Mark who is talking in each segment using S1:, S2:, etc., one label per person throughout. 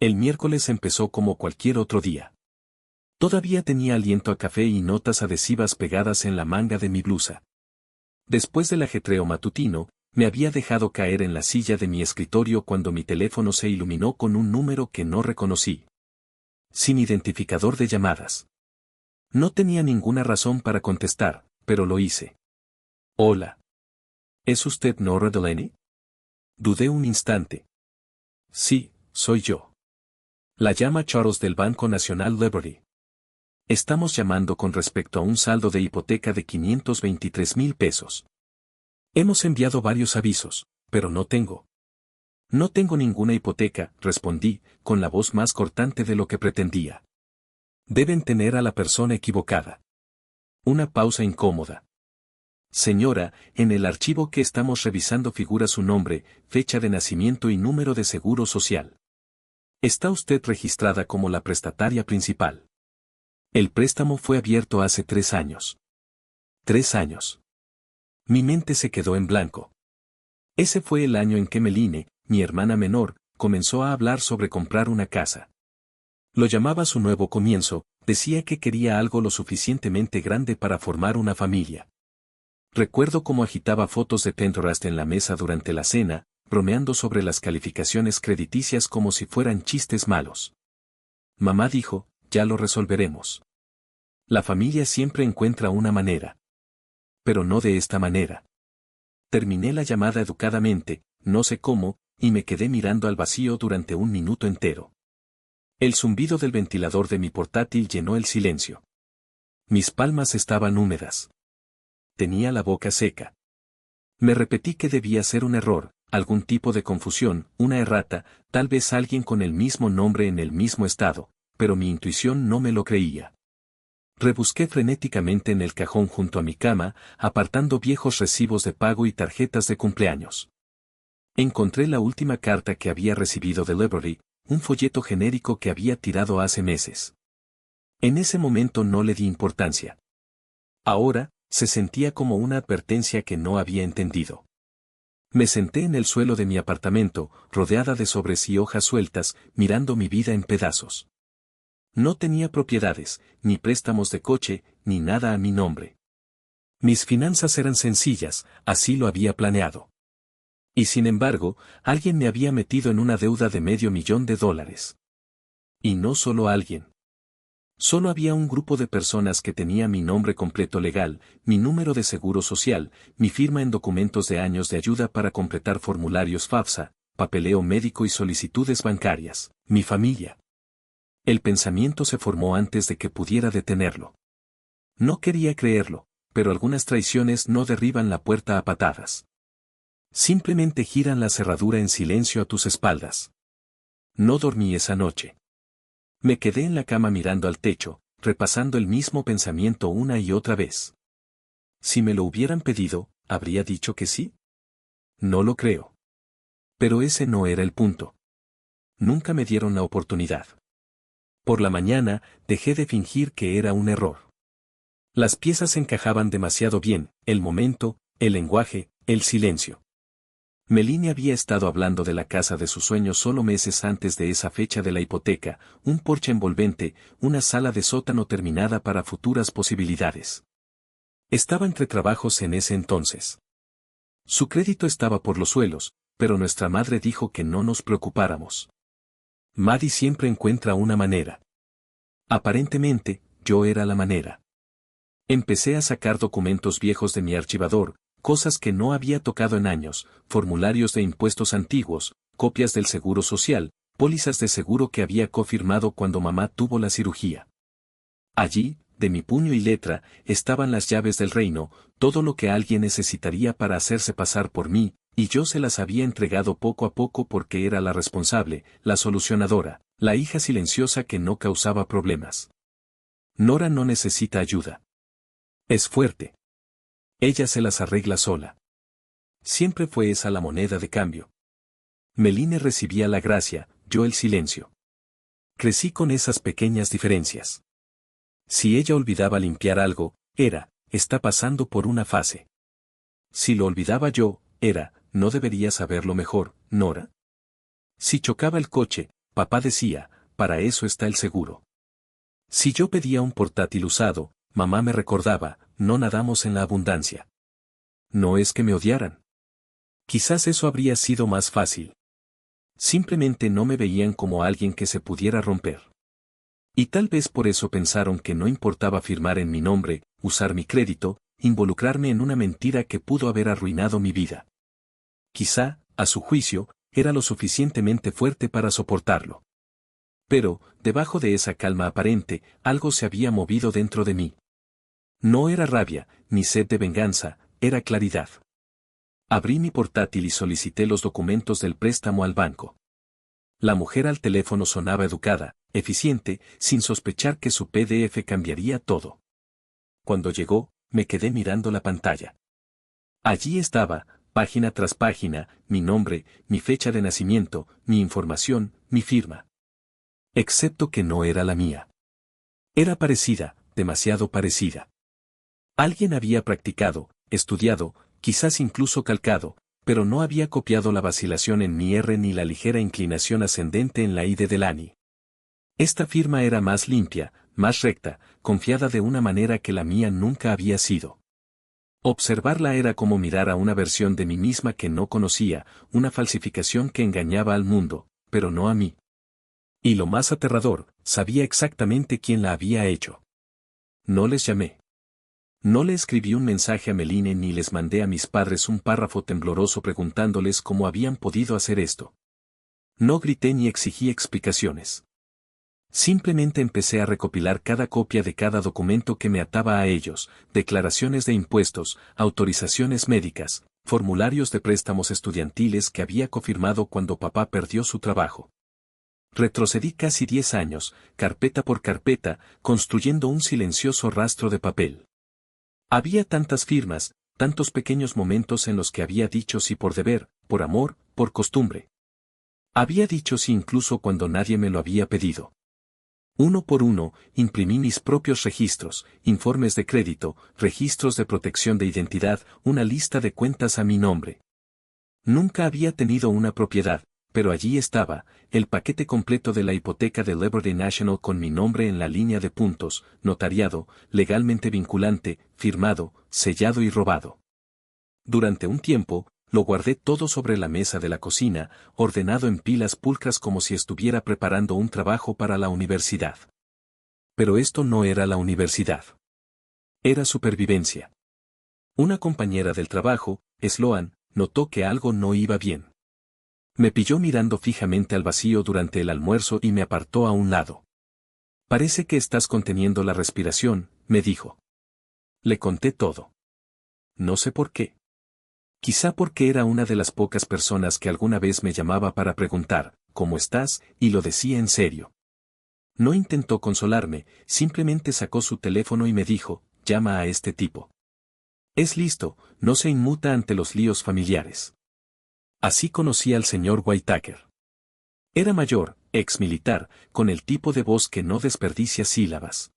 S1: El miércoles empezó como cualquier otro día. Todavía tenía aliento a café y notas adhesivas pegadas en la manga de mi blusa. Después del ajetreo matutino, me había dejado caer en la silla de mi escritorio cuando mi teléfono se iluminó con un número que no reconocí. Sin identificador de llamadas. No tenía ninguna razón para contestar, pero lo hice. Hola. ¿Es usted Nora Delaney? Dudé un instante. Sí, soy yo. La llama Charles del Banco Nacional Liberty. Estamos llamando con respecto a un saldo de hipoteca de 523,000 pesos. Hemos enviado varios avisos, pero no tengo. No tengo ninguna hipoteca, respondí, con la voz más cortante de lo que pretendía. Deben tener a la persona equivocada. Una pausa incómoda. Señora, en el archivo que estamos revisando figura su nombre, fecha de nacimiento y número de seguro social. Está usted registrada como la prestataria principal. El préstamo fue abierto hace 3 años. 3 años. Mi mente se quedó en blanco. Ese fue el año en que Meline, mi hermana menor, comenzó a hablar sobre comprar una casa. Lo llamaba su nuevo comienzo, decía que quería algo lo suficientemente grande para formar una familia. Recuerdo cómo agitaba fotos de Pinterest en la mesa durante la cena, bromeando sobre las calificaciones crediticias como si fueran chistes malos. Mamá dijo, ya lo resolveremos. La familia siempre encuentra una manera. Pero no de esta manera. Terminé la llamada educadamente, no sé cómo, y me quedé mirando al vacío durante un minuto entero. El zumbido del ventilador de mi portátil llenó el silencio. Mis palmas estaban húmedas. Tenía la boca seca. Me repetí que debía ser un error, algún tipo de confusión, una errata, tal vez alguien con el mismo nombre en el mismo estado, pero mi intuición no me lo creía. Rebusqué frenéticamente en el cajón junto a mi cama, apartando viejos recibos de pago y tarjetas de cumpleaños. Encontré la última carta que había recibido de Liberty, un folleto genérico que había tirado hace meses. En ese momento no le di importancia. Ahora, se sentía como una advertencia que no había entendido. Me senté en el suelo de mi apartamento, rodeada de sobres y hojas sueltas, mirando mi vida en pedazos. No tenía propiedades, ni préstamos de coche, ni nada a mi nombre. Mis finanzas eran sencillas, así lo había planeado. Y sin embargo, alguien me había metido en una deuda de $500,000. Y no solo alguien. Solo había un grupo de personas que tenía mi nombre completo legal, mi número de seguro social, mi firma en documentos de años de ayuda para completar formularios FAFSA, papeleo médico y solicitudes bancarias, mi familia. El pensamiento se formó antes de que pudiera detenerlo. No quería creerlo, pero algunas traiciones no derriban la puerta a patadas. Simplemente giran la cerradura en silencio a tus espaldas. No dormí esa noche. Me quedé en la cama mirando al techo, repasando el mismo pensamiento una y otra vez. Si me lo hubieran pedido, ¿habría dicho que sí? No lo creo. Pero ese no era el punto. Nunca me dieron la oportunidad. Por la mañana, dejé de fingir que era un error. Las piezas encajaban demasiado bien, el momento, el lenguaje, el silencio. Meline había estado hablando de la casa de sus sueños solo meses antes de esa fecha de la hipoteca, un porche envolvente, una sala de sótano terminada para futuras posibilidades. Estaba entre trabajos en ese entonces. Su crédito estaba por los suelos, pero nuestra madre dijo que no nos preocupáramos. Maddie siempre encuentra una manera. Aparentemente, yo era la manera. Empecé a sacar documentos viejos de mi archivador, cosas que no había tocado en años, formularios de impuestos antiguos, copias del seguro social, pólizas de seguro que había cofirmado cuando mamá tuvo la cirugía. Allí, de mi puño y letra, estaban las llaves del reino, todo lo que alguien necesitaría para hacerse pasar por mí, y yo se las había entregado poco a poco porque era la responsable, la solucionadora, la hija silenciosa que no causaba problemas. Nora no necesita ayuda. Es fuerte. Ella se las arregla sola. Siempre fue esa la moneda de cambio. Meline recibía la gracia, yo el silencio. Crecí con esas pequeñas diferencias. Si ella olvidaba limpiar algo, está pasando por una fase. Si lo olvidaba yo, ¿no deberías saberlo mejor, Nora? Si chocaba el coche, papá decía, para eso está el seguro. Si yo pedía un portátil usado, mamá me recordaba, no nadamos en la abundancia. No es que me odiaran. Quizás eso habría sido más fácil. Simplemente no me veían como alguien que se pudiera romper. Y tal vez por eso pensaron que no importaba firmar en mi nombre, usar mi crédito, involucrarme en una mentira que pudo haber arruinado mi vida. Quizá, a su juicio, era lo suficientemente fuerte para soportarlo. Pero, debajo de esa calma aparente, algo se había movido dentro de mí. No era rabia, ni sed de venganza, era claridad. Abrí mi portátil y solicité los documentos del préstamo al banco. La mujer al teléfono sonaba educada, eficiente, sin sospechar que su PDF cambiaría todo. Cuando llegó, me quedé mirando la pantalla. Allí estaba, página tras página, mi nombre, mi fecha de nacimiento, mi información, mi firma. Excepto que no era la mía. Era parecida, demasiado parecida. Alguien había practicado, estudiado, quizás incluso calcado, pero no había copiado la vacilación en mi R ni la ligera inclinación ascendente en la I de Delany. Esta firma era más limpia, más recta, confiada de una manera que la mía nunca había sido. Observarla era como mirar a una versión de mí misma que no conocía, una falsificación que engañaba al mundo, pero no a mí. Y lo más aterrador, sabía exactamente quién la había hecho. No les llamé. No le escribí un mensaje a Meline ni les mandé a mis padres un párrafo tembloroso preguntándoles cómo habían podido hacer esto. No grité ni exigí explicaciones. Simplemente empecé a recopilar cada copia de cada documento que me ataba a ellos, declaraciones de impuestos, autorizaciones médicas, formularios de préstamos estudiantiles que había confirmado cuando papá perdió su trabajo. Retrocedí casi 10 años, carpeta por carpeta, construyendo un silencioso rastro de papel. Había tantas firmas, tantos pequeños momentos en los que había dicho sí por deber, por amor, por costumbre. Había dicho sí incluso cuando nadie me lo había pedido. Uno por uno, imprimí mis propios registros, informes de crédito, registros de protección de identidad, una lista de cuentas a mi nombre. Nunca había tenido una propiedad, pero allí estaba, el paquete completo de la hipoteca de Liberty National con mi nombre en la línea de puntos, notariado, legalmente vinculante, firmado, sellado y robado. Durante un tiempo, lo guardé todo sobre la mesa de la cocina, ordenado en pilas pulcras como si estuviera preparando un trabajo para la universidad. Pero esto no era la universidad. Era supervivencia. Una compañera del trabajo, Sloan, notó que algo no iba bien. Me pilló mirando fijamente al vacío durante el almuerzo y me apartó a un lado. Parece que estás conteniendo la respiración, me dijo. Le conté todo. No sé por qué. Quizá porque era una de las pocas personas que alguna vez me llamaba para preguntar, ¿cómo estás?, y lo decía en serio. No intentó consolarme, simplemente sacó su teléfono y me dijo, llama a este tipo. Es listo, no se inmuta ante los líos familiares. Así conocí al señor Whitaker. Era mayor, ex militar, con el tipo de voz que no desperdicia sílabas.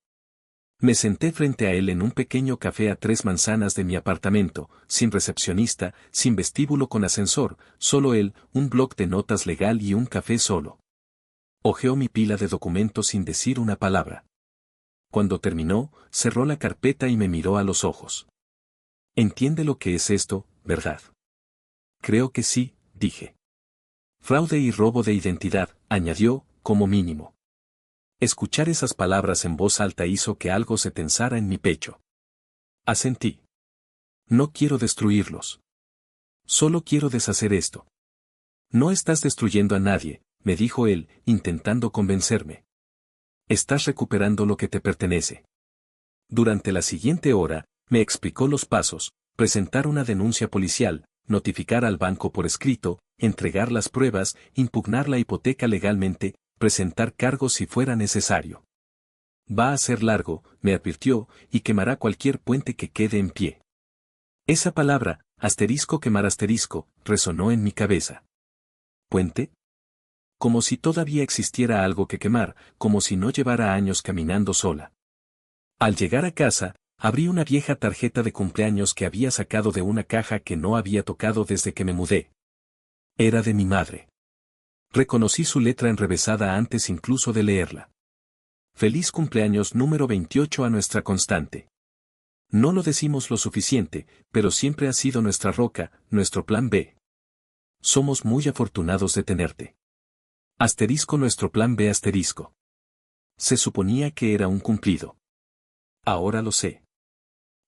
S1: Me senté frente a él en un pequeño café a 3 manzanas de mi apartamento, sin recepcionista, sin vestíbulo con ascensor, solo él, un bloc de notas legal y un café solo. Hojeó mi pila de documentos sin decir una palabra. Cuando terminó, cerró la carpeta y me miró a los ojos. ¿Entiende lo que es esto, verdad? Creo que sí, dije. Fraude y robo de identidad, añadió, como mínimo. Escuchar esas palabras en voz alta hizo que algo se tensara en mi pecho. Asentí. No quiero destruirlos. Solo quiero deshacer esto. No estás destruyendo a nadie, me dijo él, intentando convencerme. Estás recuperando lo que te pertenece. Durante la siguiente hora, me explicó los pasos: presentar una denuncia policial, notificar al banco por escrito, entregar las pruebas, impugnar la hipoteca legalmente, presentar cargos si fuera necesario. Va a ser largo, me advirtió, y quemará cualquier puente que quede en pie. Esa palabra, quemar resonó en mi cabeza. ¿Puente? Como si todavía existiera algo que quemar, como si no llevara años caminando sola. Al llegar a casa, abrí una vieja tarjeta de cumpleaños que había sacado de una caja que no había tocado desde que me mudé. Era de mi madre. Reconocí su letra enrevesada antes incluso de leerla. Feliz cumpleaños número 28 a nuestra Constante. No lo decimos lo suficiente, pero siempre ha sido nuestra roca, nuestro plan B. Somos muy afortunados de tenerte. Asterisco nuestro plan B asterisco. Se suponía que era un cumplido. Ahora lo sé.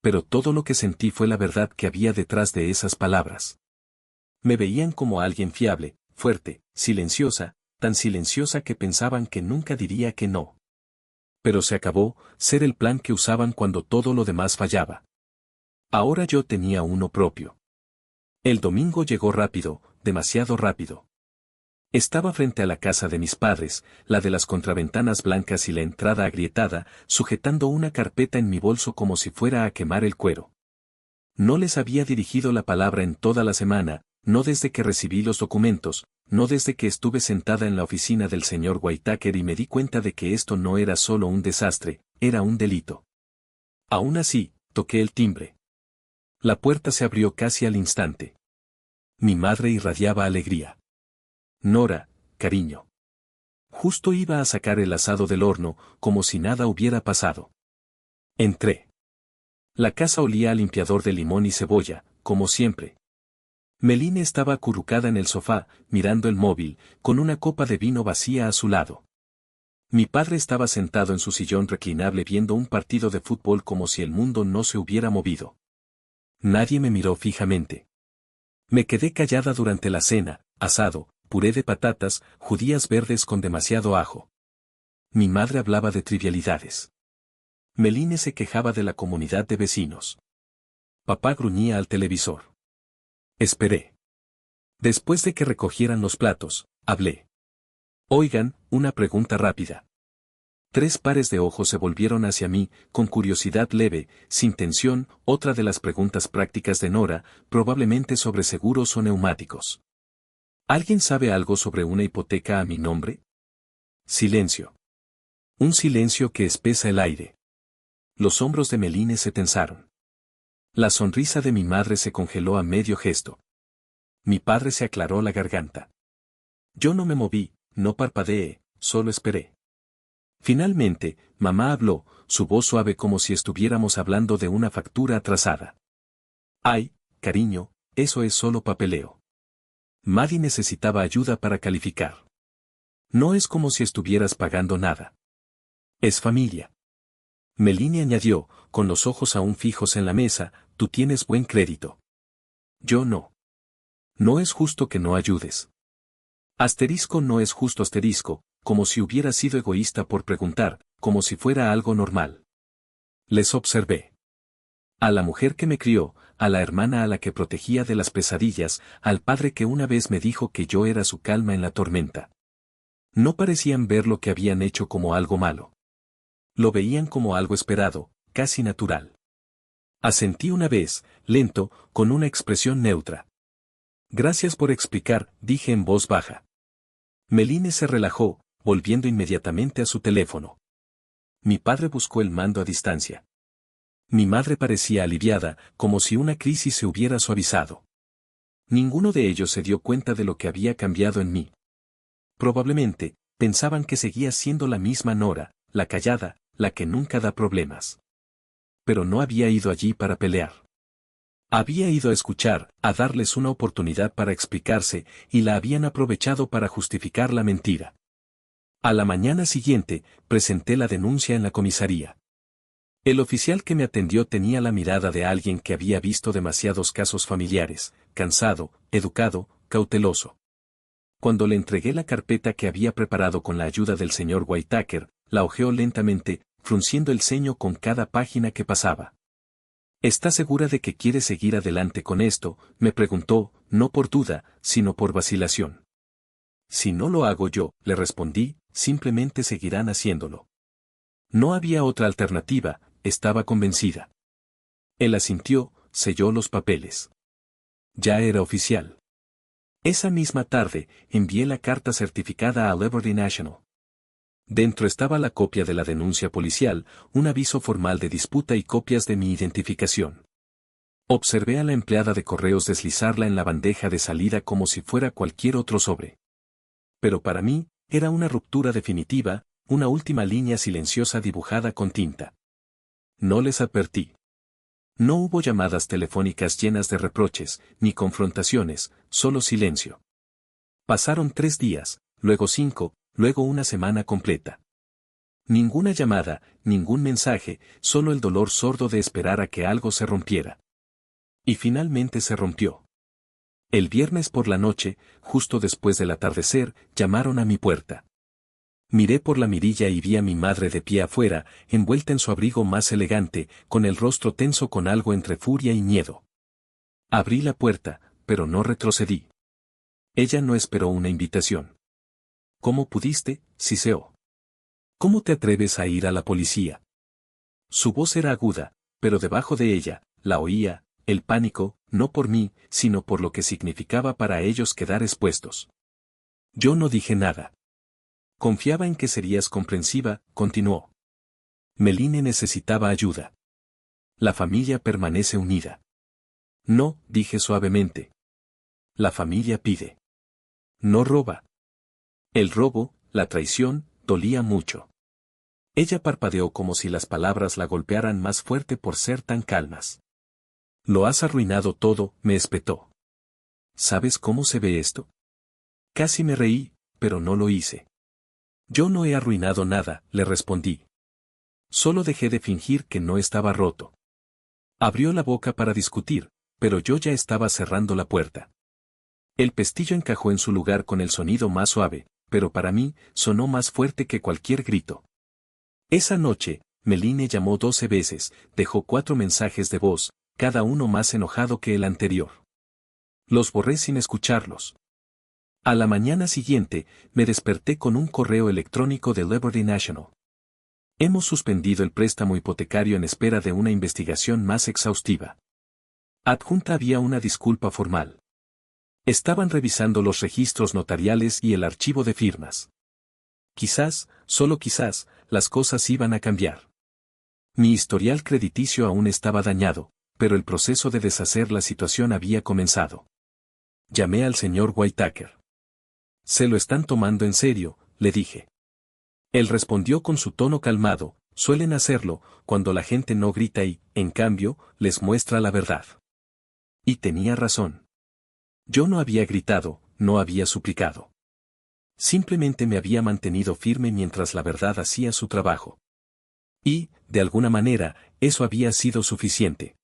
S1: Pero todo lo que sentí fue la verdad que había detrás de esas palabras. Me veían como alguien fiable, fuerte, silenciosa, tan silenciosa que pensaban que nunca diría que no. Pero se acabó, ser el plan que usaban cuando todo lo demás fallaba. Ahora yo tenía uno propio. El domingo llegó rápido, demasiado rápido. Estaba frente a la casa de mis padres, la de las contraventanas blancas y la entrada agrietada, sujetando una carpeta en mi bolso como si fuera a quemar el cuero. No les había dirigido la palabra en toda la semana, no desde que recibí los documentos, no desde que estuve sentada en la oficina del señor Whitaker y me di cuenta de que esto no era solo un desastre, era un delito. Aún así, toqué el timbre. La puerta se abrió casi al instante. Mi madre irradiaba alegría. Nora, cariño. Justo iba a sacar el asado del horno, como si nada hubiera pasado. Entré. La casa olía a limpiador de limón y cebolla, como siempre. Meline estaba acurrucada en el sofá, mirando el móvil, con una copa de vino vacía a su lado. Mi padre estaba sentado en su sillón reclinable viendo un partido de fútbol como si el mundo no se hubiera movido. Nadie me miró fijamente. Me quedé callada durante la cena, asado, puré de patatas, judías verdes con demasiado ajo. Mi madre hablaba de trivialidades. Meline se quejaba de la comunidad de vecinos. Papá gruñía al televisor. Esperé. Después de que recogieran los platos, hablé. Oigan, una pregunta rápida. 3 pares de ojos se volvieron hacia mí, con curiosidad leve, sin tensión, otra de las preguntas prácticas de Nora, probablemente sobre seguros o neumáticos. ¿Alguien sabe algo sobre una hipoteca a mi nombre? Silencio. Un silencio que espesa el aire. Los hombros de Meline se tensaron. La sonrisa de mi madre se congeló a medio gesto. Mi padre se aclaró la garganta. Yo no me moví, no parpadeé, solo esperé. Finalmente, mamá habló, su voz suave como si estuviéramos hablando de una factura atrasada. Ay, cariño, eso es solo papeleo. Maddie necesitaba ayuda para calificar. No es como si estuvieras pagando nada. Es familia. Meline añadió, con los ojos aún fijos en la mesa, tú tienes buen crédito. Yo no. No es justo que no ayudes. Asterisco no es justo asterisco, como si hubiera sido egoísta por preguntar, como si fuera algo normal. Les observé. A la mujer que me crió, a la hermana a la que protegía de las pesadillas, al padre que una vez me dijo que yo era su calma en la tormenta. No parecían ver lo que habían hecho como algo malo. Lo veían como algo esperado, casi natural. Asentí una vez, lento, con una expresión neutra. Gracias por explicar, dije en voz baja. Meline se relajó, volviendo inmediatamente a su teléfono. Mi padre buscó el mando a distancia. Mi madre parecía aliviada, como si una crisis se hubiera suavizado. Ninguno de ellos se dio cuenta de lo que había cambiado en mí. Probablemente, pensaban que seguía siendo la misma Nora, la callada, la que nunca da problemas. Pero no había ido allí para pelear. Había ido a escuchar, a darles una oportunidad para explicarse, y la habían aprovechado para justificar la mentira. A la mañana siguiente, presenté la denuncia en la comisaría. El oficial que me atendió tenía la mirada de alguien que había visto demasiados casos familiares, cansado, educado, cauteloso. Cuando le entregué la carpeta que había preparado con la ayuda del señor Whitaker, la hojeó lentamente, frunciendo el ceño con cada página que pasaba. ¿Está segura de que quiere seguir adelante con esto?, me preguntó, no por duda, sino por vacilación. Si no lo hago yo, le respondí, simplemente seguirán haciéndolo. No había otra alternativa, estaba convencida. Él asintió, selló los papeles. Ya era oficial. Esa misma tarde, envié la carta certificada a Liberty National. Dentro estaba la copia de la denuncia policial, un aviso formal de disputa y copias de mi identificación. Observé a la empleada de correos deslizarla en la bandeja de salida como si fuera cualquier otro sobre. Pero para mí, era una ruptura definitiva, una última línea silenciosa dibujada con tinta. No les advertí. No hubo llamadas telefónicas llenas de reproches, ni confrontaciones, solo silencio. Pasaron 3 días, luego 5, luego una semana completa. Ninguna llamada, ningún mensaje, solo el dolor sordo de esperar a que algo se rompiera. Y finalmente se rompió. El viernes por la noche, justo después del atardecer, llamaron a mi puerta. Miré por la mirilla y vi a mi madre de pie afuera, envuelta en su abrigo más elegante, con el rostro tenso con algo entre furia y miedo. Abrí la puerta, pero no retrocedí. Ella no esperó una invitación. ¿Cómo pudiste, siseó? ¿Cómo te atreves a ir a la policía? Su voz era aguda, pero debajo de ella, la oía, el pánico, no por mí, sino por lo que significaba para ellos quedar expuestos. Yo no dije nada. Confiaba en que serías comprensiva, continuó. Meline necesitaba ayuda. La familia permanece unida. No, dije suavemente. La familia pide. No roba. El robo, la traición, dolía mucho. Ella parpadeó como si las palabras la golpearan más fuerte por ser tan calmas. Lo has arruinado todo, me espetó. ¿Sabes cómo se ve esto? Casi me reí, pero no lo hice. Yo no he arruinado nada, le respondí. Solo dejé de fingir que no estaba roto. Abrió la boca para discutir, pero yo ya estaba cerrando la puerta. El pestillo encajó en su lugar con el sonido más suave, pero para mí, sonó más fuerte que cualquier grito. Esa noche, Meline llamó 12 veces, dejó 4 mensajes de voz, cada uno más enojado que el anterior. Los borré sin escucharlos. A la mañana siguiente, me desperté con un correo electrónico de Liberty National. Hemos suspendido el préstamo hipotecario en espera de una investigación más exhaustiva. Adjunta había una disculpa formal. Estaban revisando los registros notariales y el archivo de firmas. Quizás, solo quizás, las cosas iban a cambiar. Mi historial crediticio aún estaba dañado, pero el proceso de deshacer la situación había comenzado. Llamé al señor Whitaker. Se lo están tomando en serio, le dije. Él respondió con su tono calmado, suelen hacerlo, cuando la gente no grita y, en cambio, les muestra la verdad. Y tenía razón. Yo no había gritado, no había suplicado. Simplemente me había mantenido firme mientras la verdad hacía su trabajo. Y, de alguna manera, eso había sido suficiente.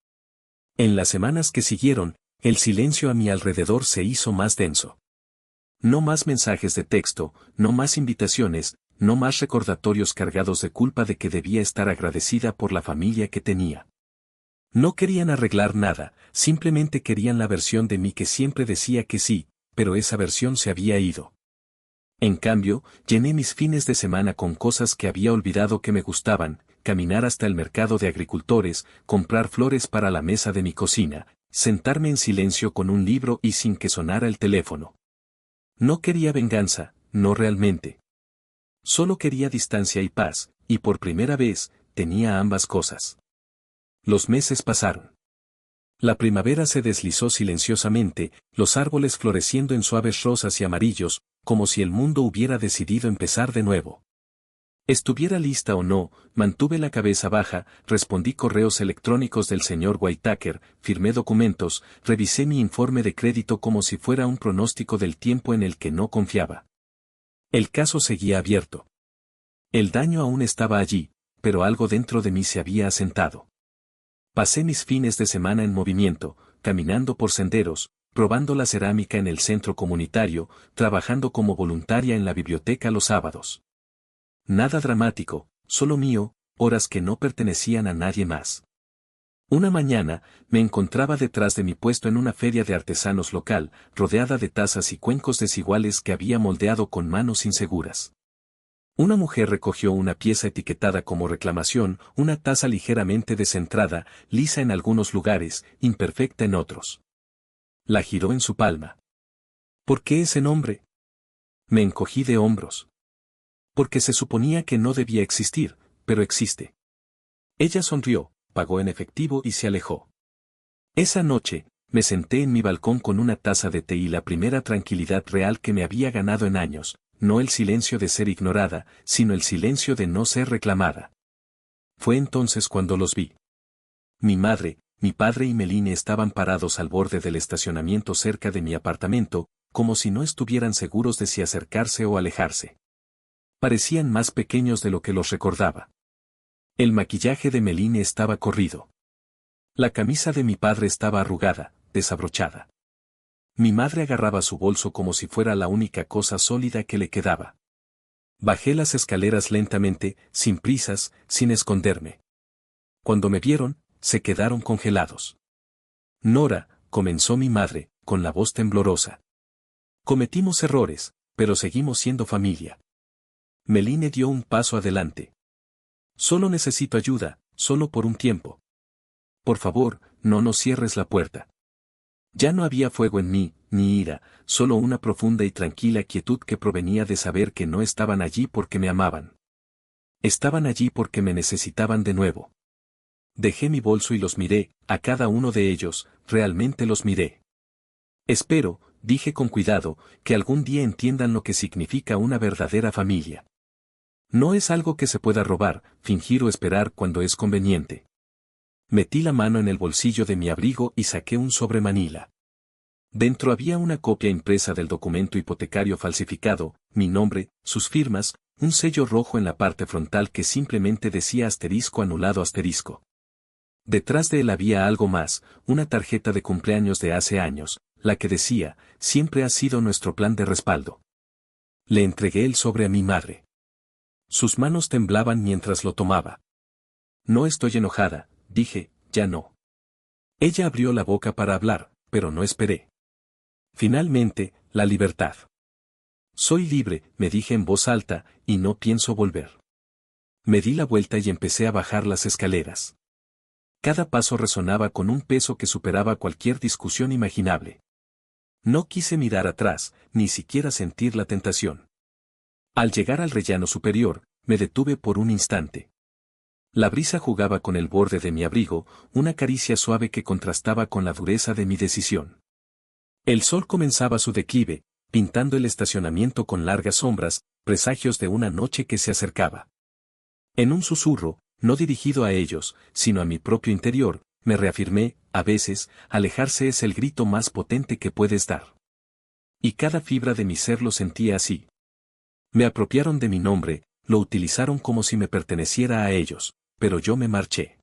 S1: En las semanas que siguieron, el silencio a mi alrededor se hizo más denso. No más mensajes de texto, no más invitaciones, no más recordatorios cargados de culpa de que debía estar agradecida por la familia que tenía. No querían arreglar nada, simplemente querían la versión de mí que siempre decía que sí, pero esa versión se había ido. En cambio, llené mis fines de semana con cosas que había olvidado que me gustaban, caminar hasta el mercado de agricultores, comprar flores para la mesa de mi cocina, sentarme en silencio con un libro y sin que sonara el teléfono. No quería venganza, no realmente. Solo quería distancia y paz, y por primera vez, tenía ambas cosas. Los meses pasaron. La primavera se deslizó silenciosamente, los árboles floreciendo en suaves rosas y amarillos, como si el mundo hubiera decidido empezar de nuevo. Estuviera lista o no, mantuve la cabeza baja, respondí correos electrónicos del señor Whitaker, firmé documentos, revisé mi informe de crédito como si fuera un pronóstico del tiempo en el que no confiaba. El caso seguía abierto. El daño aún estaba allí, pero algo dentro de mí se había asentado. Pasé mis fines de semana en movimiento, caminando por senderos, probando la cerámica en el centro comunitario, trabajando como voluntaria en la biblioteca los sábados. Nada dramático, solo mío, horas que no pertenecían a nadie más. Una mañana, me encontraba detrás de mi puesto en una feria de artesanos local, rodeada de tazas y cuencos desiguales que había moldeado con manos inseguras. Una mujer recogió una pieza etiquetada como reclamación, una taza ligeramente descentrada, lisa en algunos lugares, imperfecta en otros. La giró en su palma. ¿Por qué ese nombre? Me encogí de hombros. Porque se suponía que no debía existir, pero existe. Ella sonrió, pagó en efectivo y se alejó. Esa noche, me senté en mi balcón con una taza de té y la primera tranquilidad real que me había ganado en años, no el silencio de ser ignorada, sino el silencio de no ser reclamada. Fue entonces cuando los vi. Mi madre, mi padre y Meline estaban parados al borde del estacionamiento cerca de mi apartamento, como si no estuvieran seguros de si acercarse o alejarse. Parecían más pequeños de lo que los recordaba. El maquillaje de Meline estaba corrido. La camisa de mi padre estaba arrugada, desabrochada. Mi madre agarraba su bolso como si fuera la única cosa sólida que le quedaba. Bajé las escaleras lentamente, sin prisas, sin esconderme. Cuando me vieron, se quedaron congelados. Nora, comenzó mi madre, con la voz temblorosa. Cometimos errores, pero seguimos siendo familia. Meline dio un paso adelante. Solo necesito ayuda, solo por un tiempo. Por favor, no nos cierres la puerta. Ya no había fuego en mí, ni ira, solo una profunda y tranquila quietud que provenía de saber que no estaban allí porque me amaban. Estaban allí porque me necesitaban de nuevo. Dejé mi bolso y los miré, a cada uno de ellos, realmente los miré. Espero, dije con cuidado, que algún día entiendan lo que significa una verdadera familia. No es algo que se pueda robar, fingir o esperar cuando es conveniente. Metí la mano en el bolsillo de mi abrigo y saqué un sobre Manila. Dentro había una copia impresa del documento hipotecario falsificado, mi nombre, sus firmas, un sello rojo en la parte frontal que simplemente decía asterisco anulado asterisco. Detrás de él había algo más, una tarjeta de cumpleaños de hace años, la que decía, siempre ha sido nuestro plan de respaldo. Le entregué el sobre a mi madre. Sus manos temblaban mientras lo tomaba. No estoy enojada, dije, ya no. Ella abrió la boca para hablar, pero no esperé. Finalmente, la libertad. Soy libre, me dije en voz alta, y no pienso volver. Me di la vuelta y empecé a bajar las escaleras. Cada paso resonaba con un peso que superaba cualquier discusión imaginable. No quise mirar atrás, ni siquiera sentir la tentación. Al llegar al rellano superior, me detuve por un instante. La brisa jugaba con el borde de mi abrigo, una caricia suave que contrastaba con la dureza de mi decisión. El sol comenzaba su declive, pintando el estacionamiento con largas sombras, presagios de una noche que se acercaba. En un susurro, no dirigido a ellos, sino a mi propio interior, me reafirmé, a veces, alejarse es el grito más potente que puedes dar. Y cada fibra de mi ser lo sentía así. Me apropiaron de mi nombre, lo utilizaron como si me perteneciera a ellos, pero yo me marché.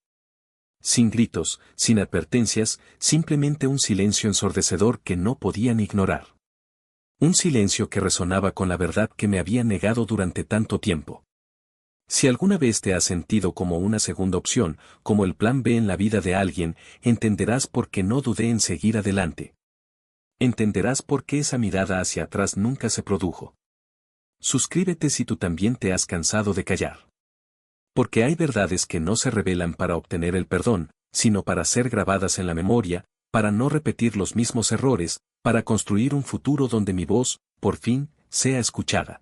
S1: Sin gritos, sin advertencias, simplemente un silencio ensordecedor que no podían ignorar. Un silencio que resonaba con la verdad que me había negado durante tanto tiempo. Si alguna vez te has sentido como una segunda opción, como el plan B en la vida de alguien, entenderás por qué no dudé en seguir adelante. Entenderás por qué esa mirada hacia atrás nunca se produjo. Suscríbete si tú también te has cansado de callar. Porque hay verdades que no se revelan para obtener el perdón, sino para ser grabadas en la memoria, para no repetir los mismos errores, para construir un futuro donde mi voz, por fin, sea escuchada.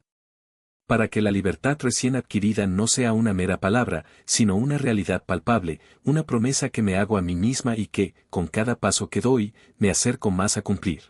S1: Para que la libertad recién adquirida no sea una mera palabra, sino una realidad palpable, una promesa que me hago a mí misma y que, con cada paso que doy, me acerco más a cumplir.